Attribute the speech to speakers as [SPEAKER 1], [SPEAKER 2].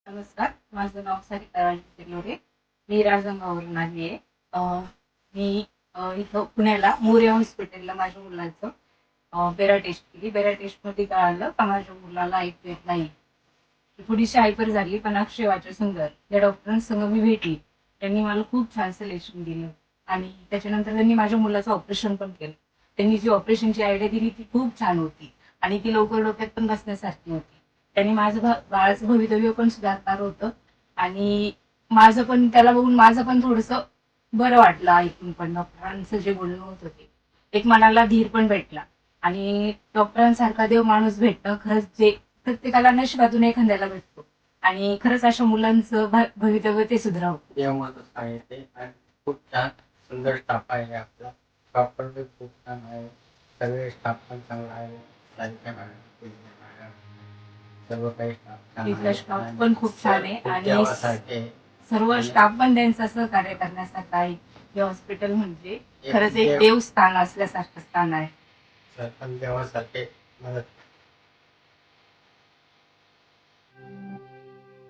[SPEAKER 1] नमस्कार, माझं नाव सरिता राजेश लोढे. मी राजगंगावरून आली आहे. मी इथं पुण्याला मोरे हॉस्पिटलला माझ्या मुलाचं बेरा टेस्ट केली. बेरा टेस्टमध्ये कळालं का माझ्या मुलाला ऐकू येत नाही. ती थोडीशी हायपर झाली, पण अक्षय वाचा सुंदर या डॉक्टरांसंग मी भेटली. त्यांनी मला खूप छान सजेशन दिलं आणि त्याच्यानंतर त्यांनी माझ्या मुलाचं ऑपरेशन पण केलं. त्यांनी जी ऑपरेशनची आयडिया दिली ती खूप छान होती आणि ती लवकर डोक्यात पण बसण्यासारखी होती. त्यांनी माझं बाळाचं भवितव्य पण सुधारणार होतं आणि माझं पण त्याला बघून माझं पण थोडस बरं वाटलं ऐकून. पण डॉक्टरांचं जे बोलणं होतं ते एक मनाला धीर पण भेटला आणि डॉक्टरांसारखा देव माणूस भेटणं खरंच जे प्रत्येकाला नशिबातून एखाद्याला भेटतो आणि खरंच अशा मुलांचं भवितव्य ते सुधारवतं.
[SPEAKER 2] देवामाणूस आहे ते आणि खूप छान सुंदर स्टाफ आहे आपला. डॉक्टर बी खूप छान आहे, सगळे स्टाफ पण चांगला आहे. सारिका मॅडम, पूजा मॅडम, सर्व काही स्टाफ
[SPEAKER 1] तिथला
[SPEAKER 2] चांगला
[SPEAKER 1] स्टाफ
[SPEAKER 2] आहे
[SPEAKER 1] पण खूप छान आहे
[SPEAKER 2] खूप
[SPEAKER 1] आणि
[SPEAKER 2] देवासारखे
[SPEAKER 1] सर्व
[SPEAKER 2] आणि
[SPEAKER 1] स्टाफ पण त्यांचं सहकार्य करण्यासारखं आहे. हे हॉस्पिटल म्हणजे खरंच एक
[SPEAKER 2] देव
[SPEAKER 1] देवस्थान असल्यासारखं स्थान आहे.
[SPEAKER 2] पण देवासारखे मदत